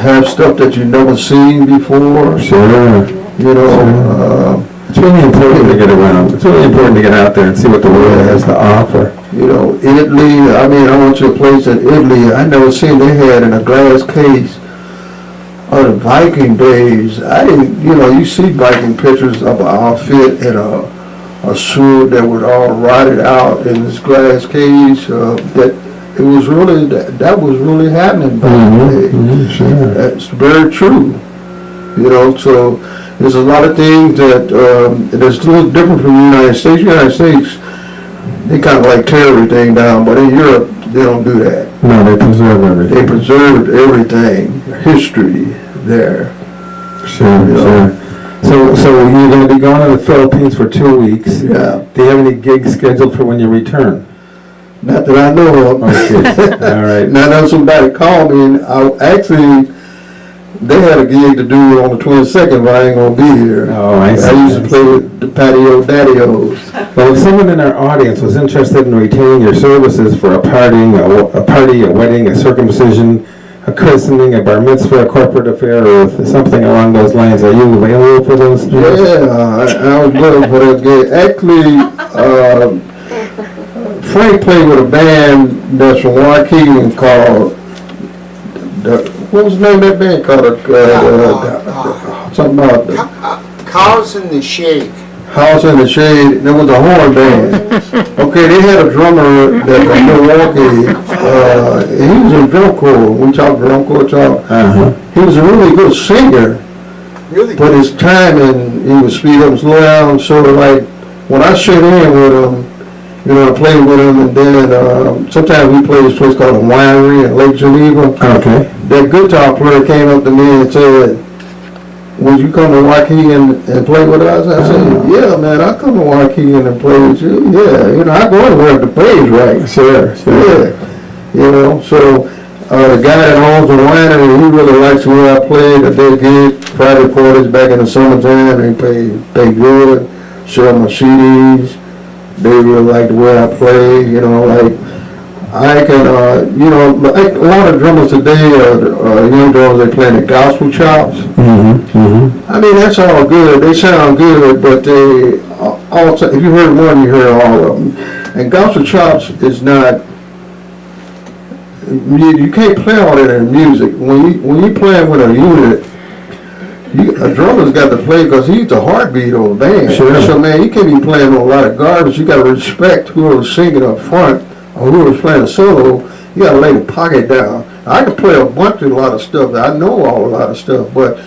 S2: have stuff that you've never seen before.
S1: Sure.
S2: You know,
S1: it's really important to get around. It's really important to get out there and see what the world has to offer.
S2: You know, Italy, I mean, I went to a place in Italy, I never seen they had in a glass case of the Viking days. I didn't, you know, you see Viking pictures of an outfit and a sword that was all rotted out in this glass case. That was really happening back in the day.
S1: Sure.
S2: That's very true. You know, so There's a lot of things that's a little different from the United States. United States, they kind of like tear everything down, but in Europe, they don't do that.
S1: No, they preserve everything.
S2: They preserved everything, history there.
S1: Sure, sure. So you're going to be going to the Philippines for 2 weeks.
S2: Yeah.
S1: Do you have any gigs scheduled for when you return?
S2: Not that I know of.
S1: Okay. All right.
S2: Now that somebody called me, and actually, they had a gig to do on the 22nd, but I ain't going to be here.
S1: Oh, I see.
S2: I used to play with the Patio Daddy-O's.
S1: Well, if someone in our audience was interested in retaining your services for a party, a wedding, a circumcision, a christening, a bar mitzvah, a corporate affair, or something along those lines, are you available for those?
S2: Yeah, I was looking for that gig. Actually, Frank played with a band that's from Waukegan called, what was the name of that band called? Something about
S6: House in the Shade.
S2: House in the Shade. There was a horn band. Okay, they had a drummer that from Milwaukee. He was in drum corps. We talked drum corps talk. He was a really good singer.
S6: Really
S2: But his timing, he would speed up and slow down. So like when I sit in with him, you know, I play with him, and then sometimes we play this place called the Winery in Lake Geneva.
S1: Okay.
S2: That guitar player came up to me and said, "Would you come to Waukegan and play with us?" I said, "Yeah, man, I'll come to Waukegan and play with you. Yeah, you know, I go anywhere if the pay's right."
S1: Sure, sure.
S2: Yeah, you know, so the guy that owns the winery, he really likes the way I played. I did gig private parties back in the summertime, and he paid good, showed my CDs. They really like the way I play, you know, like, I can, you know, like a lot of drummers today, young drummers, they play the gospel chops. I mean, that's all good. They sound good, but they also, if you heard one, you heard all of them. And gospel chops is not, you can't play all that in music. When you playing with a unit, a drummer's got to play because he's the heartbeat of a band.
S1: Sure.
S2: So man, you can't be playing a lot of garbage. You got to respect whoever's singing up front or whoever's playing a solo. You got to lay the pocket down. I can play a lot of stuff. I know a lot of stuff, but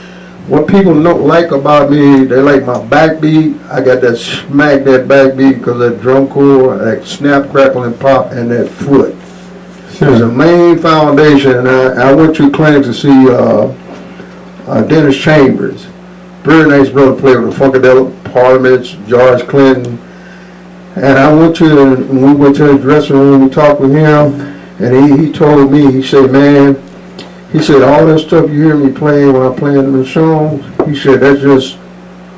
S2: what people don't like about me, they like my backbeat. I got that smack, that backbeat, because that drum corps, that snap, crackle, and pop, and that foot.
S1: Sure.
S2: It's the main foundation. And I went to clinic to see Dennis Chambers. Very nice brother, played with the Funkadelic Parliaments, George Clinton. And when we went to his dressing room, we talked with him, and he told me, he said, "Man," he said, "all that stuff you hear me playing when I'm playing the songs," he said, "that's just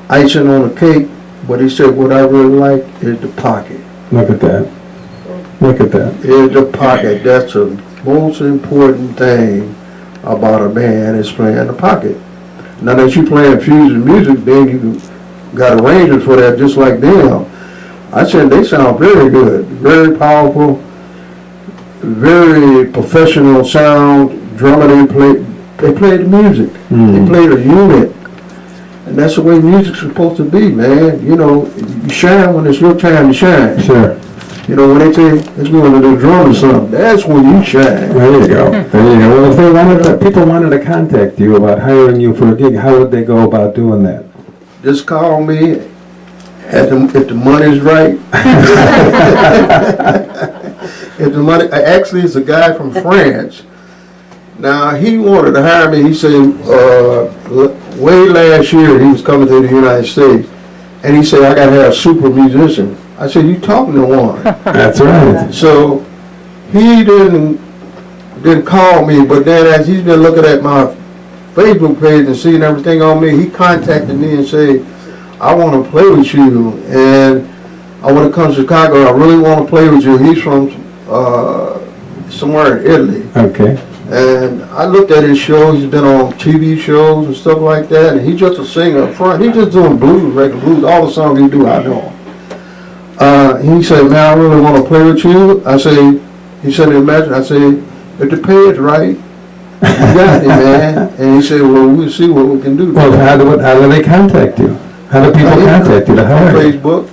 S2: icing on the cake." But he said, "What I really like is the pocket."
S1: Look at that. Look at that.
S2: Is the pocket. That's the most important thing about a band, is playing the pocket. Now that you playing fusion music, then you got arrangements for that just like them. I said they sound very good, very powerful, very professional sound. Drummer, they play the music. They play the unit. And that's the way music's supposed to be, man. You know, you shine when it's your time to shine.
S1: Sure.
S2: You know, when they say, "Let's go into the drum or something," that's when you shine.
S1: There you go. There you go. Well, if they people wanted to contact you about hiring you for a gig, how would they go about doing that?
S2: Just call me if the money's right. If the money, actually, it's a guy from France. Now, he wanted to hire me. He said, way last year, he was coming to the United States, and he said, "I got to have a super musician." I said, "You talking to one?"
S1: That's right.
S2: So he didn't call me, but then as he's been looking at my Facebook page and seeing everything on me, he contacted me and said, "I want to play with you, and I want to come to Chicago. I really want to play with you." He's from somewhere in Italy.
S1: Okay.
S2: And I looked at his show. He's been on TV shows and stuff like that, and he's just a singer up front. He's just doing blues, regular blues. All the songs he do, I know. He said, "Man, I really want to play with you." I say, he said, "Imagine." I say, "If the pay is right, you got it, man." And he said, "Well, we'll see what we can do."
S1: Well, how do they contact you? How do people contact you to hire you?
S2: Facebook.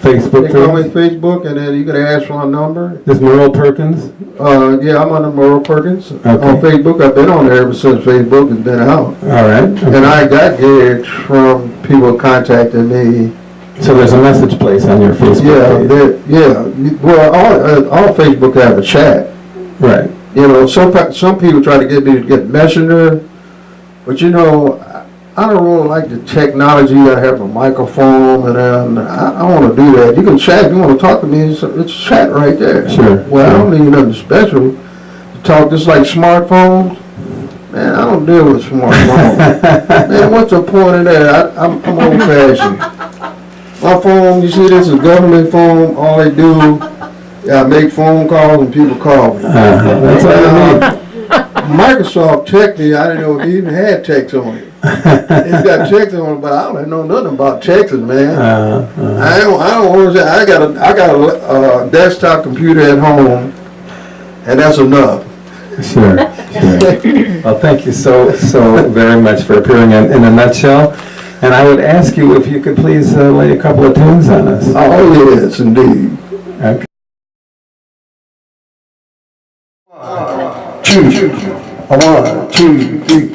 S1: Facebook.
S2: They call me Facebook, and then you can ask for a number.
S1: This Merle Perkins?
S2: Yeah, I'm on Merle Perkins
S1: Okay.
S2: on Facebook. I've been on there ever since Facebook has been out.
S1: All right.
S2: And I got gigs from people contacted me.
S1: So there's a message place on your Facebook page.
S2: Well, all Facebook have a chat.
S1: Right.
S2: You know, some people try to get Messenger, but you know, I don't really like the technology. I have a microphone, and I want to do that. You can chat. If you want to talk to me, it's chat right there.
S1: Sure.
S2: Well, I don't need nothing special to talk. Just like smartphones. Man, I don't deal with smartphones. Man, what's the point of that? I'm old-fashioned. My phone, you see, this is a government phone. All they do, I make phone calls and people call me.
S1: That's all you need.
S2: Microsoft text me. I didn't know it even had text on it. It's got text on it, but I don't know nothing about texting, man. I don't understand. I got a desktop computer at home, and that's enough.
S1: Sure. Well, thank you so very much for appearing in a nutshell. And I would ask you if you could please lay a couple of tunes on us.
S2: Oh, yes, indeed.
S1: Okay.
S2: 1, 2, 3.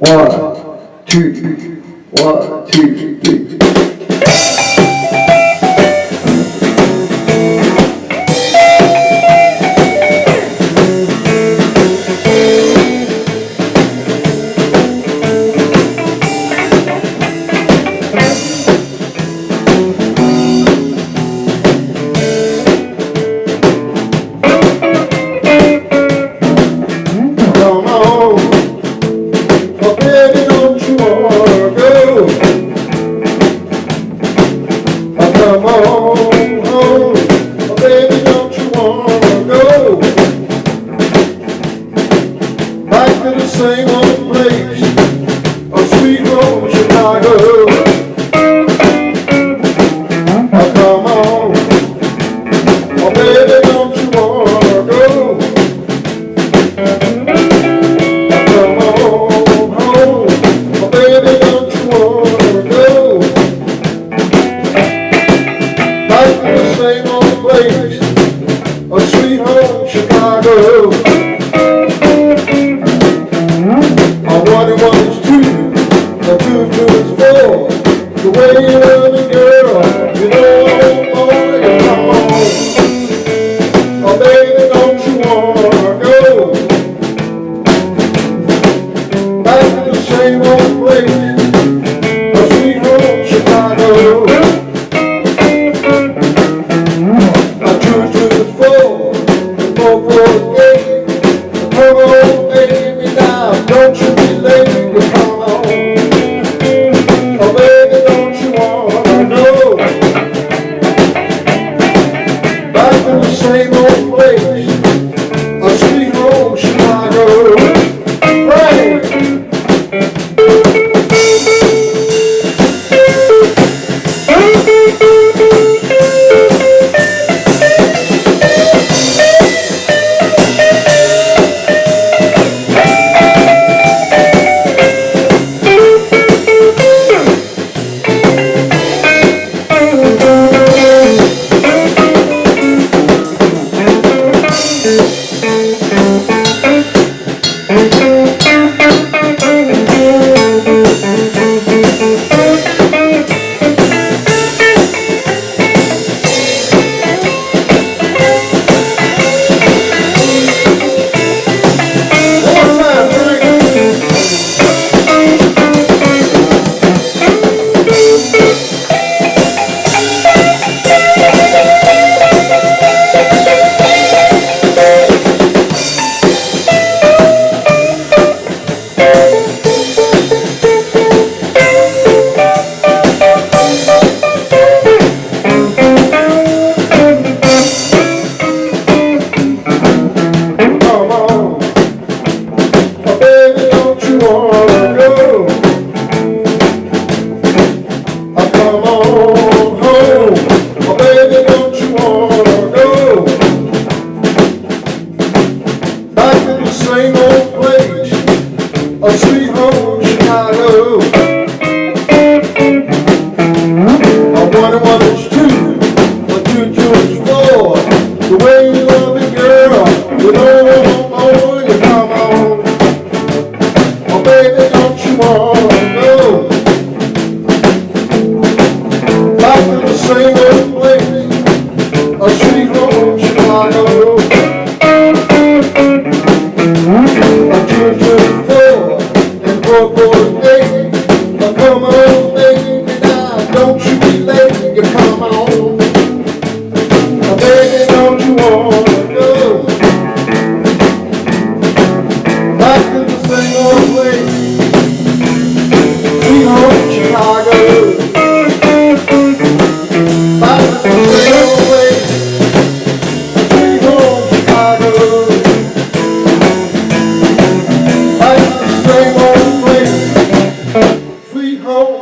S2: 1, 2, 1, 2, 3. Come on, oh baby, don't you wanna go? Oh, come on, oh baby, don't you wanna go? Back to the same old place, a sweet home Chicago. Oh, come on, oh baby, don't you wanna go? Come on home, oh baby, don't you wanna go? Back to the same old place, a sweet home Chicago. One and one is two, a two is four. The way you love me, girl, you know, boy, come on. Oh baby, don't you wanna go? Back to the same old place, a sweet home Chicago. A two is four, and four is eight. Come on, baby, now, don't you be late, come on. Oh baby, don't you wanna go? Back to the same old place, a sweet home Chicago. Frank!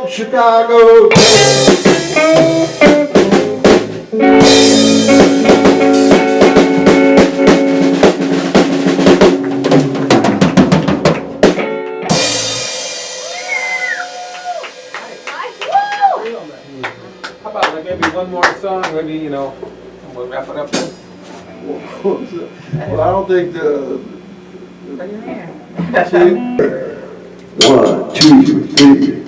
S2: Chicago.
S1: How about like maybe one more song, maybe, you know, we'll wrap it up then?
S2: Well, I don't think the...
S3: Put it in there.
S2: One. need you, baby.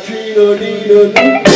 S7: Nina, Nina, Nina.